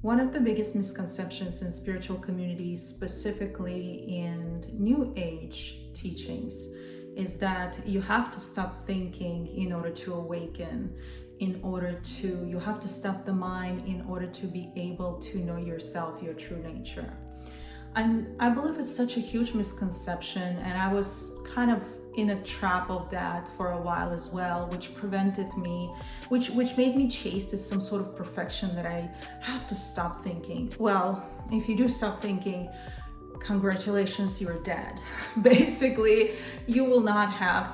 One of the biggest misconceptions in spiritual communities, specifically in New Age teachings, is that you have to stop thinking in order to awaken, you have to stop the mind in order to be able to know yourself, your true nature. And I believe it's such a huge misconception, and I was kind of in a trap of that for a while as well, which prevented me, which made me chase to some sort of perfection that I have to stop thinking. Well, if you do stop thinking, congratulations, you're dead. Basically, you will not have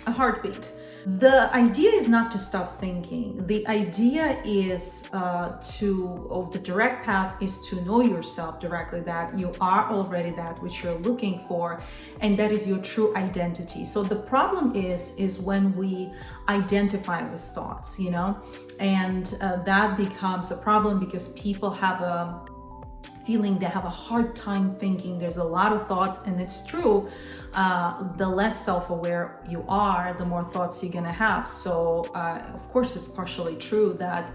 a heartbeat. The idea is not to stop thinking. The idea is the direct path is to know yourself directly, that you are already that which you're looking for, and that is your true identity. So the problem is when we identify with thoughts, and that becomes a problem because people have a feeling they have a hard time thinking. There's a lot of thoughts, and it's true. The less self-aware you are, the more thoughts you're gonna have. So of course it's partially true that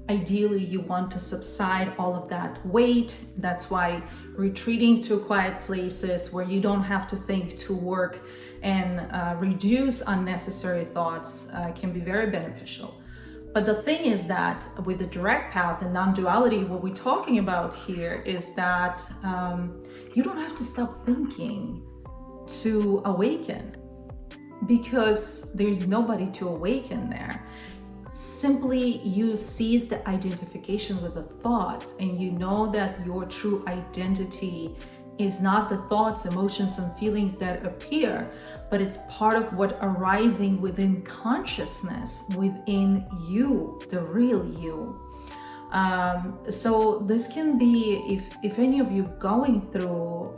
ideally you want to subside all of that weight. That's why retreating to quiet places where you don't have to think to work and reduce unnecessary thoughts can be very beneficial. But the thing is that with the direct path and non-duality, what we're talking about here is that you don't have to stop thinking to awaken, because there's nobody to awaken there. Simply you cease the identification with the thoughts, and you know that your true identity is not the thoughts, emotions, and feelings that appear, but it's part of what arising within consciousness, within you, the real you. So this can be, if any of you going through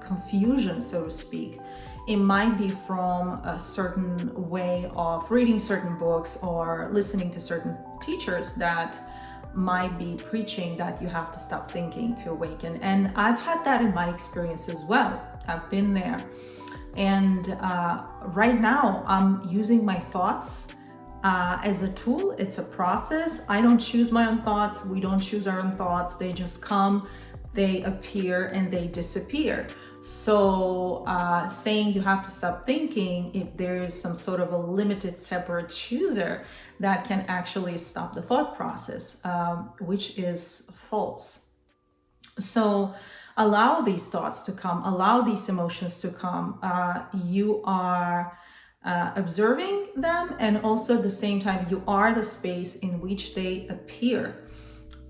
confusion, so to speak, it might be from a certain way of reading certain books or listening to certain teachers that might be preaching that you have to stop thinking to awaken. And I've had that in my experience as well. I've been there. And right now I'm using my thoughts as a tool. It's a process. I don't choose my own thoughts. We don't choose our own thoughts. They just come, they appear, and they disappear. So saying you have to stop thinking, if there is some sort of a limited separate chooser, that can actually stop the thought process, which is false. So allow these thoughts to come, allow these emotions to come. You are observing them, and also at the same time you are the space in which they appear.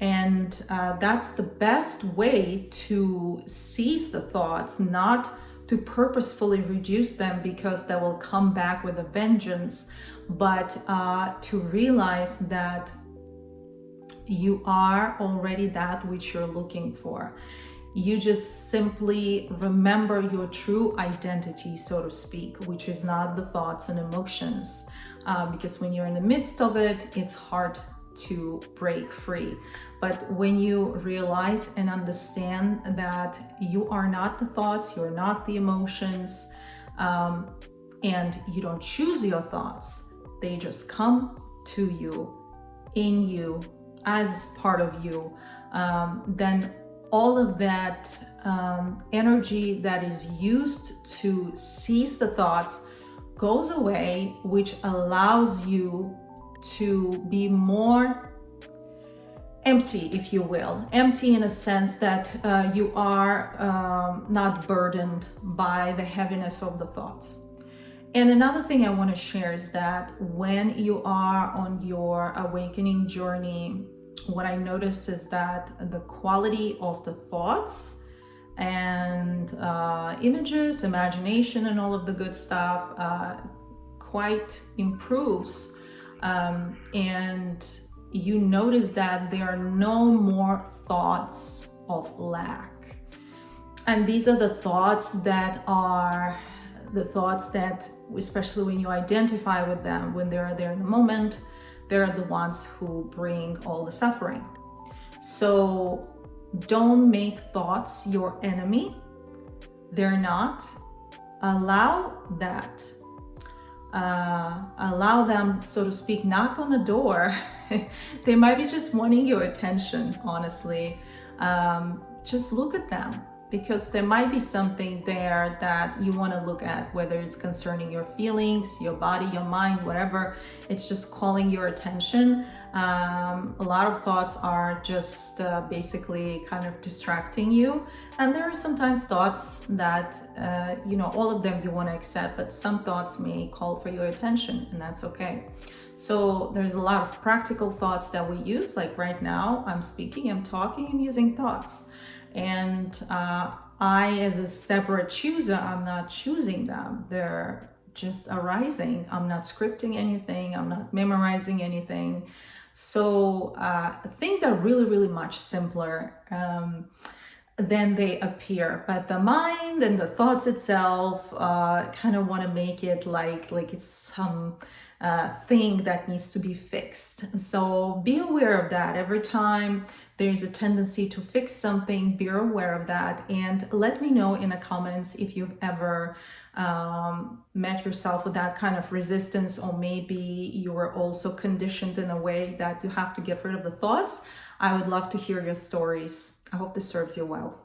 And that's the best way to seize the thoughts, not to purposefully reduce them because they will come back with a vengeance, but to realize that you are already that which you're looking for. You just simply remember your true identity, so to speak, which is not the thoughts and emotions, because when you're in the midst of it, it's hard to break free. But when you realize and understand that you are not the thoughts, you're not the emotions, and you don't choose your thoughts, they just come to you, in you, as part of you, then all of that energy that is used to seize the thoughts goes away, which allows you to be more empty, if you will. Empty in a sense that you are not burdened by the heaviness of the thoughts. And another thing I want to share is that when you are on your awakening journey, what I noticed is that the quality of the thoughts and images, imagination, and all of the good stuff quite improves. And you notice that there are no more thoughts of lack. And these are the thoughts that are the thoughts that, especially when you identify with them, when they are there in the moment, they're the ones who bring all the suffering. So don't make thoughts your enemy. They're not. Allow that. allow them, so to speak, knock on the door. They might be just wanting your attention, honestly. Just look at them, because there might be something there that you want to look at, whether it's concerning your feelings, your body, your mind, whatever. It's just calling your attention. A lot of thoughts are just basically kind of distracting you. And there are sometimes thoughts that, all of them you want to accept, but some thoughts may call for your attention, and that's okay. So there's a lot of practical thoughts that we use. Like right now, I'm speaking, I'm talking, I'm using thoughts. And I, as a separate chooser, I'm not choosing them. They're just arising. I'm not scripting anything. I'm not memorizing anything. So things are really, really much simpler than they appear. But the mind and the thoughts itself kind of want to make it like it's some thing that needs to be fixed. So be aware of that. Every time there's a tendency to fix something, be aware of that, and let me know in the comments if you've ever met yourself with that kind of resistance, or maybe you were also conditioned in a way that you have to get rid of the thoughts. I would love to hear your stories. I hope this serves you well.